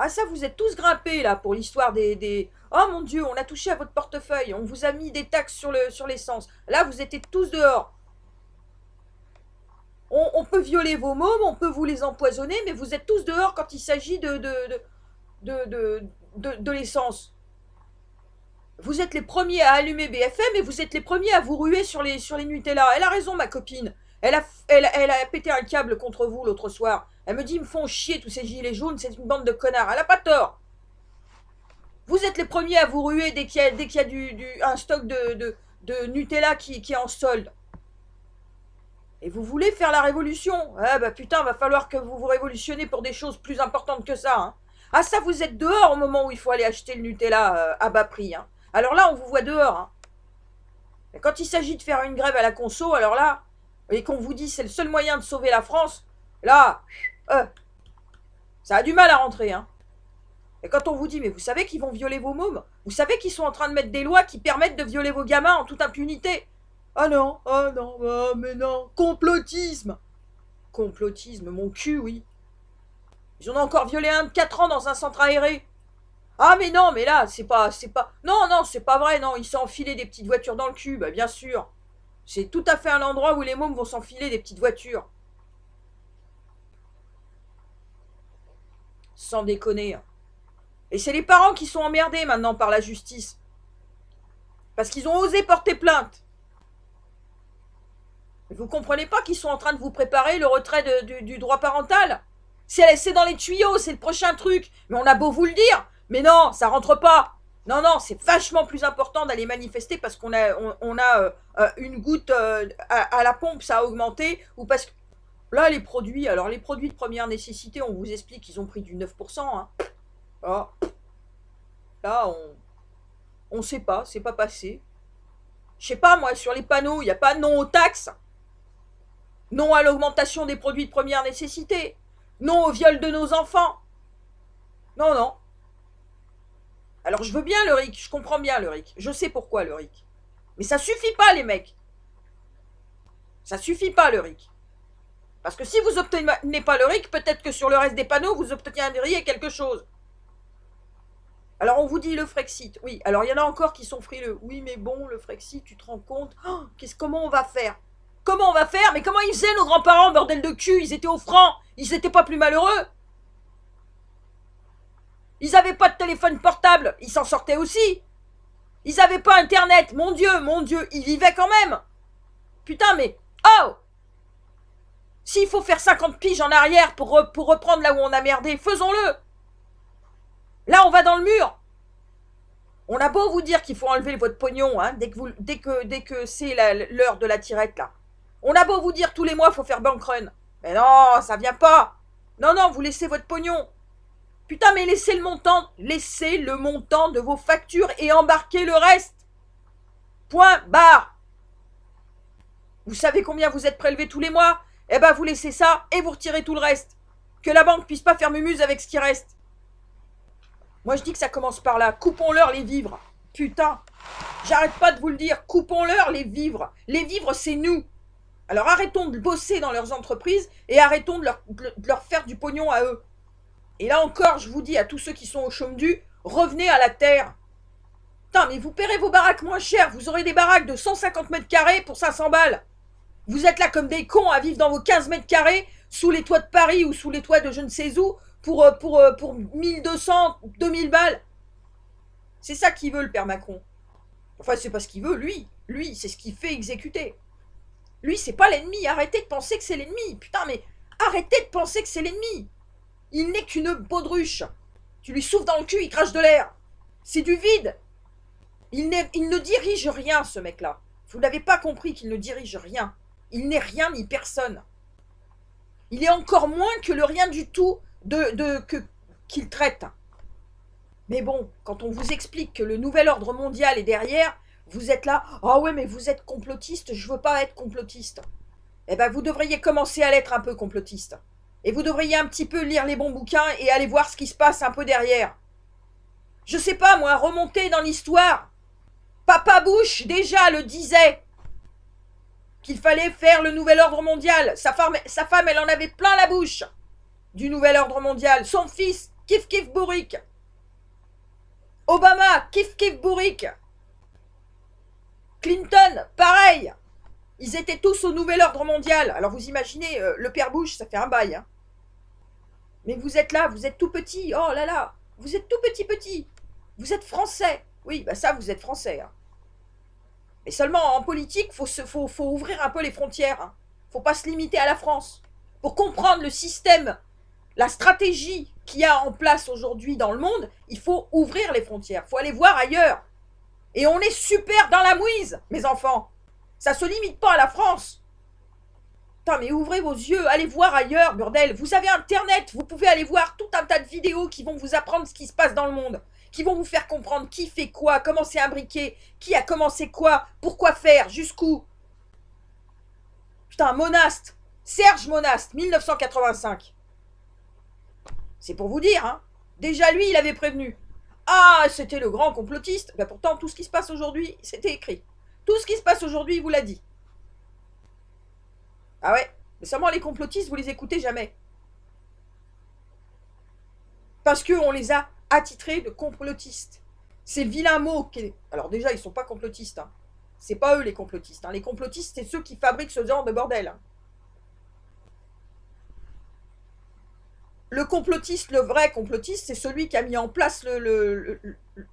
Ah ça, vous êtes tous grimpés là pour l'histoire des... Oh mon Dieu, on a touché à votre portefeuille, on vous a mis des taxes sur l'essence. Là, vous étiez tous dehors. On peut violer vos mômes, on peut vous les empoisonner, mais vous êtes tous dehors quand il s'agit de l'essence. Vous êtes les premiers à allumer BFM et vous êtes les premiers à vous ruer sur les Nutella. Elle a raison, ma copine. Elle a pété un câble contre vous l'autre soir. Elle me dit, ils me font chier tous ces gilets jaunes, c'est une bande de connards. Elle a pas tort. Vous êtes les premiers à vous ruer dès qu'il y a un stock de Nutella qui est en solde. Et vous voulez faire la révolution? Ah bah putain, va falloir que vous vous révolutionnez pour des choses plus importantes que ça. Hein. Ah ça, vous êtes dehors au moment où il faut aller acheter le Nutella à bas prix. Hein. Alors là, on vous voit dehors. Hein. Et quand il s'agit de faire une grève à la conso, alors là, et qu'on vous dit c'est le seul moyen de sauver la France, là, ça a du mal à rentrer. Hein. Et quand on vous dit, mais vous savez qu'ils vont violer vos mômes, vous savez qu'ils sont en train de mettre des lois qui permettent de violer vos gamins en toute impunité. Ah non, oh mais non, complotisme. Complotisme, mon cul, oui. Ils en ont encore violé un de 4 ans dans un centre aéré. Ah mais non, mais là, c'est pas... Non, c'est pas vrai, non, ils s'est enfilé des petites voitures dans le cul, bah bien sûr. C'est tout à fait un endroit où les mômes vont s'enfiler des petites voitures. Sans déconner. Et c'est les parents qui sont emmerdés maintenant par la justice. Parce qu'ils ont osé porter plainte. Vous comprenez pas qu'ils sont en train de vous préparer le retrait du droit parental? C'est dans les tuyaux, c'est le prochain truc. Mais on a beau vous le dire. Mais non, ça rentre pas. Non, c'est vachement plus important d'aller manifester parce qu'on a une goutte à la pompe, ça a augmenté. Ou parce que là, les produits de première nécessité, on vous explique qu'ils ont pris du 9%. Hein. Oh. Là, on sait pas, c'est pas passé. Je sais pas, moi, sur les panneaux, il n'y a pas non aux taxes. Non à l'augmentation des produits de première nécessité. Non au viol de nos enfants. Non. Alors je veux bien le RIC, je comprends bien le RIC. Je sais pourquoi le RIC. Mais ça suffit pas les mecs. Ça suffit pas le RIC. Parce que si vous obtenez pas le RIC, peut-être que sur le reste des panneaux, vous obtiendriez quelque chose. Alors on vous dit le Frexit. Oui, alors il y en a encore qui sont frileux. Oui, mais bon, le Frexit, tu te rends compte comment on va faire? Comment on va faire? Mais comment ils faisaient nos grands-parents, bordel de cul? Ils étaient au franc. Ils n'étaient pas plus malheureux. Ils n'avaient pas de téléphone portable. Ils s'en sortaient aussi. Ils n'avaient pas Internet. Mon Dieu, ils vivaient quand même. Putain, mais... Oh! S'il faut faire 50 piges en arrière pour reprendre là où on a merdé, faisons-le. Là, on va dans le mur. On a beau vous dire qu'il faut enlever votre pognon, hein, dès que c'est l'heure de la tirette, là. On a beau vous dire tous les mois, il faut faire bank run. Mais non, ça vient pas. Non, vous laissez votre pognon. Putain, mais laissez le montant de vos factures et embarquez le reste. Point barre. Vous savez combien vous êtes prélevé tous les mois? Eh ben, vous laissez ça et vous retirez tout le reste. Que la banque puisse pas faire mumuse avec ce qui reste. Moi, je dis que ça commence par là. Coupons-leur les vivres. Putain. J'arrête pas de vous le dire. Coupons-leur les vivres. Les vivres, c'est nous. Alors arrêtons de bosser dans leurs entreprises et arrêtons de leur faire du pognon à eux. Et là encore, je vous dis à tous ceux qui sont au chôme du, revenez à la terre. Putain, mais vous paierez vos baraques moins cher. Vous aurez des baraques de 150 mètres carrés pour 500 balles. Vous êtes là comme des cons à vivre dans vos 15 mètres carrés sous les toits de Paris ou sous les toits de je ne sais où pour 1200, 2000 balles. C'est ça qu'il veut, le père Macron. Enfin, c'est pas ce qu'il veut, lui. Lui, c'est ce qu'il fait exécuter. Lui, c'est pas l'ennemi. Arrêtez de penser que c'est l'ennemi. Putain, mais arrêtez de penser que c'est l'ennemi. Il n'est qu'une baudruche. Tu lui souffles dans le cul, il crache de l'air. C'est du vide. Il ne dirige rien, ce mec-là. Vous n'avez pas compris qu'il ne dirige rien. Il n'est rien ni personne. Il est encore moins que le rien du tout qu'il traite. Mais bon, quand on vous explique que le nouvel ordre mondial est derrière, vous êtes là, ah ouais, mais vous êtes complotiste, je veux pas être complotiste. Eh ben, vous devriez commencer à l'être un peu complotiste. Et vous devriez un petit peu lire les bons bouquins et aller voir ce qui se passe un peu derrière. Je sais pas, moi, remonter dans l'histoire. Papa Bush, déjà, le disait. Qu'il fallait faire le nouvel ordre mondial. Sa femme, elle en avait plein la bouche. Du nouvel ordre mondial. Son fils, Kif kif bourrique. Obama, kif kif bourrique. Clinton, pareil. Ils étaient tous au nouvel ordre mondial. Alors vous imaginez, le père Bush, ça fait un bail. Hein. Mais vous êtes là, vous êtes tout petit. Oh là là, vous êtes tout petit. Vous êtes français. Oui, bah ça, vous êtes français. Hein. Mais seulement en politique, faut ouvrir un peu les frontières. Hein. Faut pas se limiter à la France. Pour comprendre le système, la stratégie qu'il y a en place aujourd'hui dans le monde, il faut ouvrir les frontières. Il faut aller voir ailleurs. Et on est super dans la mouise, mes enfants. Ça se limite pas à la France. Putain, mais ouvrez vos yeux, allez voir ailleurs, bordel. Vous avez Internet, vous pouvez aller voir tout un tas de vidéos qui vont vous apprendre ce qui se passe dans le monde. Qui vont vous faire comprendre qui fait quoi, comment c'est imbriqué, qui a commencé quoi, pourquoi faire, jusqu'où. Putain, Monast, Serge Monast, 1985. C'est pour vous dire, hein. Déjà lui, il avait prévenu. Ah, c'était le grand complotiste. Ben pourtant, tout ce qui se passe aujourd'hui, c'était écrit. Tout ce qui se passe aujourd'hui, il vous l'a dit. Ah ouais, mais seulement les complotistes, vous les écoutez jamais. Parce qu'on les a attitrés de complotistes. C'est le vilain mot qui est... Alors déjà, ils sont pas complotistes. Hein. C'est pas eux les complotistes. Hein. Les complotistes, c'est ceux qui fabriquent ce genre de bordel. Hein. Le complotiste, le vrai complotiste, c'est celui qui a mis en place le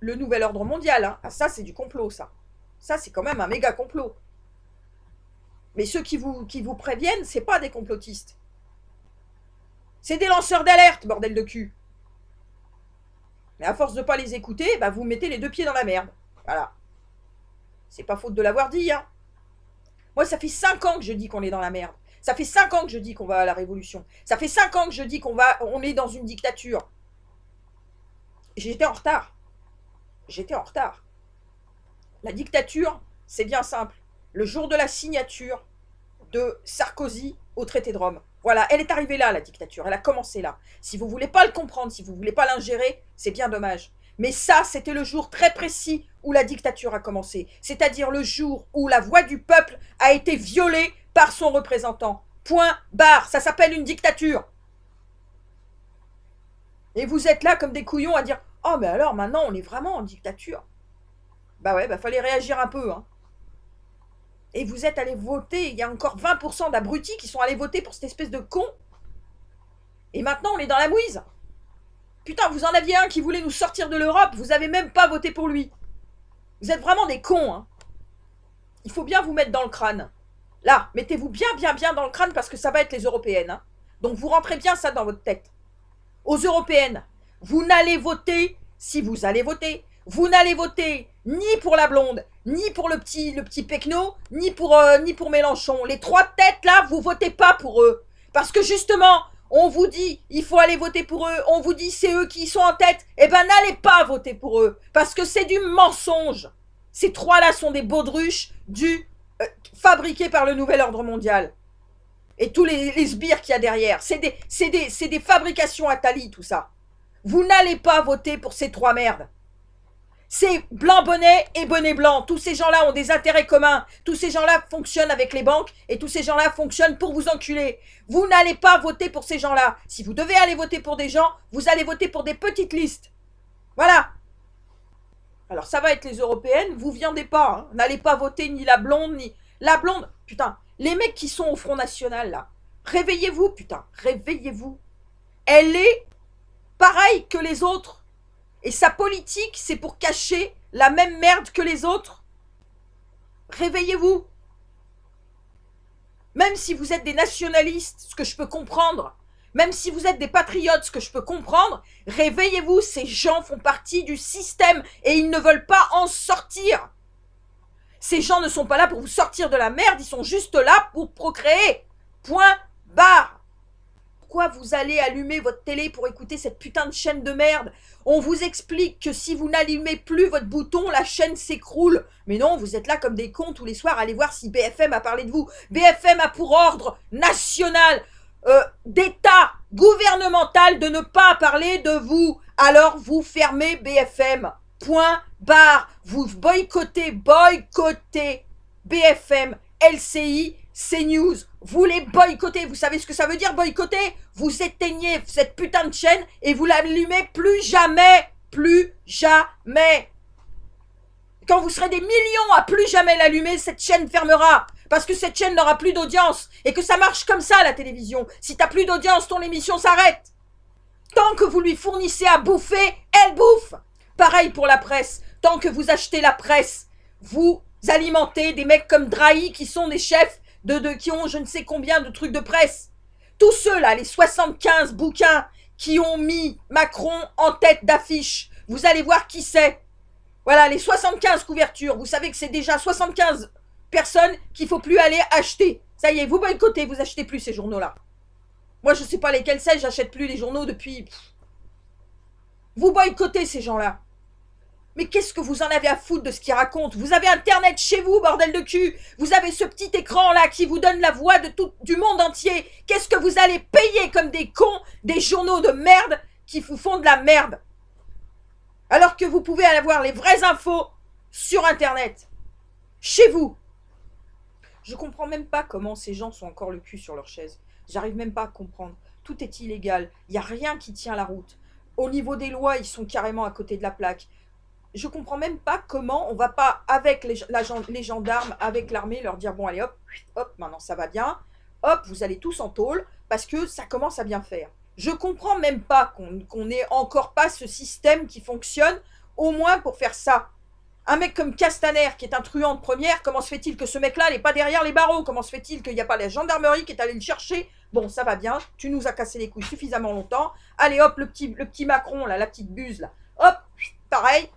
nouvel ordre mondial. Hein. Ah, ça, c'est du complot, ça. Ça, c'est quand même un méga complot. Mais ceux qui vous préviennent, c'est pas des complotistes. C'est des lanceurs d'alerte, bordel de cul. Mais à force de pas les écouter, bah vous mettez les deux pieds dans la merde. Voilà. C'est pas faute de l'avoir dit, hein. Moi, ça fait 5 ans que je dis qu'on est dans la merde. Ça fait 5 ans que je dis qu'on va à la révolution. Ça fait 5 ans que je dis on est dans une dictature. J'étais en retard. J'étais en retard. La dictature, c'est bien simple. Le jour de la signature de Sarkozy au traité de Rome. Voilà, elle est arrivée là, la dictature. Elle a commencé là. Si vous ne voulez pas le comprendre, si vous ne voulez pas l'ingérer, c'est bien dommage. Mais ça, c'était le jour très précis où la dictature a commencé. C'est-à-dire le jour où la voix du peuple a été violée par son représentant. Point, barre. Ça s'appelle une dictature. Et vous êtes là comme des couillons à dire « Oh, mais alors, maintenant, on est vraiment en dictature. » Bah ouais, bah fallait réagir un peu, hein. Et vous êtes allés voter, il y a encore 20% d'abrutis qui sont allés voter pour cette espèce de con. Et maintenant, on est dans la mouise. Putain, vous en aviez un qui voulait nous sortir de l'Europe, vous avez même pas voté pour lui. Vous êtes vraiment des cons, hein. Il faut bien vous mettre dans le crâne. Là, mettez-vous bien dans le crâne parce que ça va être les européennes. Hein. Donc vous rentrez bien ça dans votre tête. Aux européennes, vous n'allez voter, si vous allez voter, vous n'allez voter ni pour la blonde, ni pour le petit Pecno, ni pour Mélenchon. Les trois têtes là, vous votez pas pour eux. Parce que justement, on vous dit, il faut aller voter pour eux, on vous dit c'est eux qui sont en tête, eh ben n'allez pas voter pour eux. Parce que c'est du mensonge. Ces trois-là sont des baudruches fabriqués par le nouvel ordre mondial. Et tous les sbires qu'il y a derrière. C'est des fabrications Attali, tout ça. Vous n'allez pas voter pour ces trois merdes. C'est blanc bonnet et bonnet blanc. Tous ces gens-là ont des intérêts communs. Tous ces gens-là fonctionnent avec les banques et tous ces gens-là fonctionnent pour vous enculer. Vous n'allez pas voter pour ces gens-là. Si vous devez aller voter pour des gens, vous allez voter pour des petites listes. Voilà. Alors ça va être les européennes, vous viendez pas. Hein. N'allez pas voter ni la blonde, ni... La blonde, putain, les mecs qui sont au Front National, là, réveillez-vous, putain, réveillez-vous. Elle est pareille que les autres. Et sa politique, c'est pour cacher la même merde que les autres. Réveillez-vous. Même si vous êtes des nationalistes, ce que je peux comprendre, même si vous êtes des patriotes, ce que je peux comprendre, réveillez-vous, ces gens font partie du système et ils ne veulent pas en sortir. Ces gens ne sont pas là pour vous sortir de la merde, ils sont juste là pour procréer. Point barre. Pourquoi vous allez allumer votre télé pour écouter cette putain de chaîne de merde? On vous explique que si vous n'allumez plus votre bouton, la chaîne s'écroule. Mais non, vous êtes là comme des cons tous les soirs, allez voir si BFM a parlé de vous. BFM a pour ordre national, d'État gouvernemental de ne pas parler de vous. Alors vous fermez Point barre. Vous boycottez BFM LCI, CNews. Vous les boycottez. Vous savez ce que ça veut dire boycotter? Vous éteignez cette putain de chaîne et vous l'allumez plus jamais. Plus jamais. Quand vous serez des millions à plus jamais l'allumer, cette chaîne fermera. Parce que cette chaîne n'aura plus d'audience. Et que ça marche comme ça, la télévision. Si t'as plus d'audience, ton émission s'arrête. Tant que vous lui fournissez à bouffer, elle bouffe. Pareil pour la presse. Tant que vous achetez la presse, vous alimentez des mecs comme Drahi qui sont des chefs qui ont je ne sais combien de trucs de presse. Tous ceux-là, les 75 bouquins qui ont mis Macron en tête d'affiche, vous allez voir qui c'est. Voilà, les 75 couvertures. Vous savez que c'est déjà 75 personnes qu'il ne faut plus aller acheter. Ça y est, vous boycottez, vous achetez plus ces journaux-là. Moi, je ne sais pas lesquels c'est, j'achète plus les journaux depuis... Vous boycottez ces gens-là. Mais qu'est-ce que vous en avez à foutre de ce qu'ils racontent? Vous avez Internet chez vous, bordel de cul. Vous avez ce petit écran-là qui vous donne la voix de du monde entier. Qu'est-ce que vous allez payer comme des cons, des journaux de merde qui vous font de la merde? Alors que vous pouvez aller voir les vraies infos sur Internet. Chez vous. Je comprends même pas comment ces gens sont encore le cul sur leur chaise. J'arrive même pas à comprendre. Tout est illégal. Il n'y a rien qui tient la route. Au niveau des lois, ils sont carrément à côté de la plaque. Je comprends même pas comment on va pas, avec les gendarmes, avec l'armée, leur dire, bon allez hop, hop, maintenant ça va bien, hop, vous allez tous en tôle, parce que ça commence à bien faire. Je comprends même pas qu'on n'ait encore pas ce système qui fonctionne, au moins pour faire ça. Un mec comme Castaner, qui est un truand de première, comment se fait-il que ce mec-là n'est pas derrière les barreaux? Comment se fait-il qu'il n'y a pas la gendarmerie qui est allée le chercher? Bon, ça va bien, tu nous as cassé les couilles suffisamment longtemps. Allez hop, le petit Macron, là, la petite buse, là. Hop, pareil.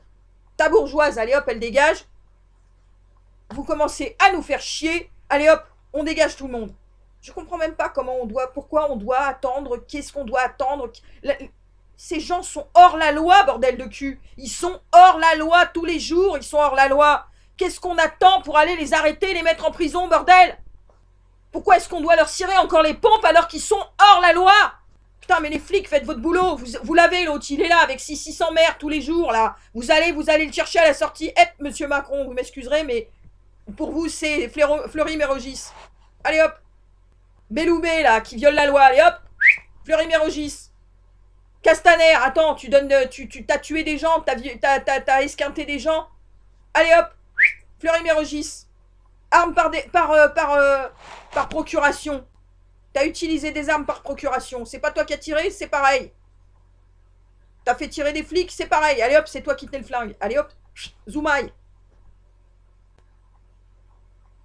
Ta bourgeoise, allez hop, elle dégage. Vous commencez à nous faire chier. Allez hop, on dégage tout le monde. Je comprends même pas pourquoi on doit attendre, qu'est-ce qu'on doit attendre. Ces gens sont hors la loi, bordel de cul. Ils sont hors la loi tous les jours, ils sont hors la loi. Qu'est-ce qu'on attend pour aller les arrêter, les mettre en prison, bordel? Pourquoi est-ce qu'on doit leur cirer encore les pompes alors qu'ils sont hors la loi? Putain, mais les flics, faites votre boulot. Vous l'avez, l'autre, il est là avec 600 maires tous les jours, là. Vous allez le chercher à la sortie. Eh, monsieur Macron, vous m'excuserez, mais pour vous, c'est Fleury-Mérogis. Allez hop. Belloubet, là, qui viole la loi. Allez hop. Fleury-Mérogis. Castaner, attends, t'as tué des gens, t'as esquinté des gens. Allez hop. Fleury-Mérogis. Armes par procuration. T'as utilisé des armes par procuration. C'est pas toi qui as tiré, c'est pareil. T'as fait tirer des flics, c'est pareil. Allez hop, c'est toi qui tenais le flingue. Allez hop, zoumaille.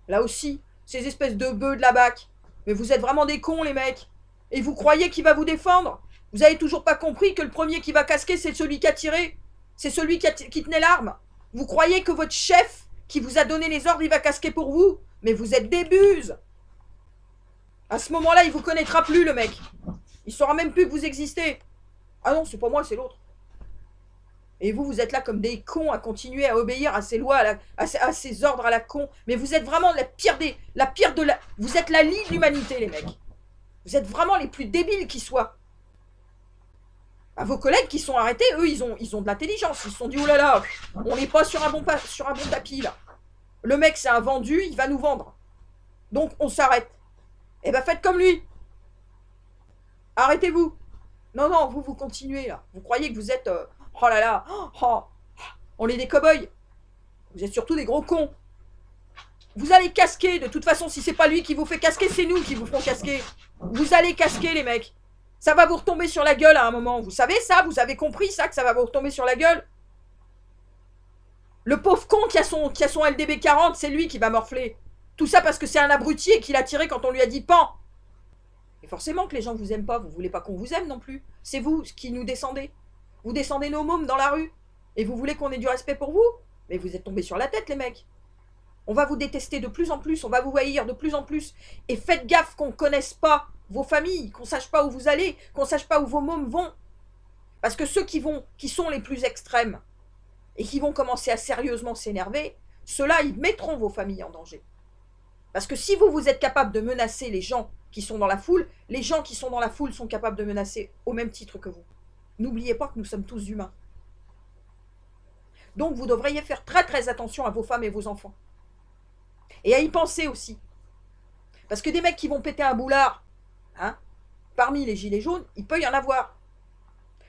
Là aussi, ces espèces de bœufs de la BAC. Mais vous êtes vraiment des cons, les mecs. Et vous croyez qu'il va vous défendre? Vous avez toujours pas compris que le premier qui va casquer, c'est celui qui a tiré? C'est celui qui tenait l'arme? Vous croyez que votre chef, qui vous a donné les ordres, il va casquer pour vous? Mais vous êtes des buses. À ce moment-là, il vous connaîtra plus, le mec. Il saura même plus que vous existez. Ah non, c'est pas moi, c'est l'autre. Et vous êtes là comme des cons à continuer à obéir à ces lois, à ces ordres à la con. Mais vous êtes vraiment vous êtes la lie de l'humanité, les mecs. Vous êtes vraiment les plus débiles qui soient. À vos collègues qui sont arrêtés, eux, ils ont de l'intelligence. Ils se sont dit, oh là là, on n'est pas sur un bon tapis, là. Le mec, c'est un vendu, il va nous vendre. Donc, on s'arrête. Eh ben, faites comme lui. Arrêtez-vous. Non, vous continuez, là. Vous croyez que vous êtes... oh là là. On est des cow-boys. Vous êtes surtout des gros cons. Vous allez casquer. De toute façon, si c'est pas lui qui vous fait casquer, c'est nous qui vous ferons casquer. Vous allez casquer, les mecs. Ça va vous retomber sur la gueule à un moment. Vous savez ça? Vous avez compris ça, que ça va vous retomber sur la gueule? Le pauvre con qui a son LDB 40, c'est lui qui va morfler. Tout ça parce que c'est un abruti et qu'il a tiré quand on lui a dit pan. Et forcément que les gens vous aiment pas. Vous voulez pas qu'on vous aime non plus. C'est vous qui nous descendez. Vous descendez nos mômes dans la rue. Et vous voulez qu'on ait du respect pour vous? Mais vous êtes tombés sur la tête, les mecs. On va vous détester de plus en plus. On va vous haïr de plus en plus. Et faites gaffe qu'on connaisse pas vos familles. Qu'on sache pas où vous allez. Qu'on sache pas où vos mômes vont. Parce que ceux qui sont les plus extrêmes et qui vont commencer à sérieusement s'énerver, ceux-là, ils mettront vos familles en danger. Parce que si vous êtes capable de menacer les gens qui sont dans la foule, les gens qui sont dans la foule sont capables de menacer au même titre que vous. N'oubliez pas que nous sommes tous humains. Donc vous devriez faire très très attention à vos femmes et vos enfants. Et à y penser aussi. Parce que des mecs qui vont péter un boulard, hein, parmi les gilets jaunes, il peut y en avoir.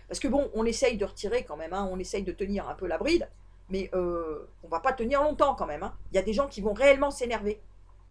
Parce que bon, on essaye de retirer quand même, hein, on essaye de tenir un peu la bride, mais on va pas tenir longtemps quand même. Hein. Il y a des gens qui vont réellement s'énerver.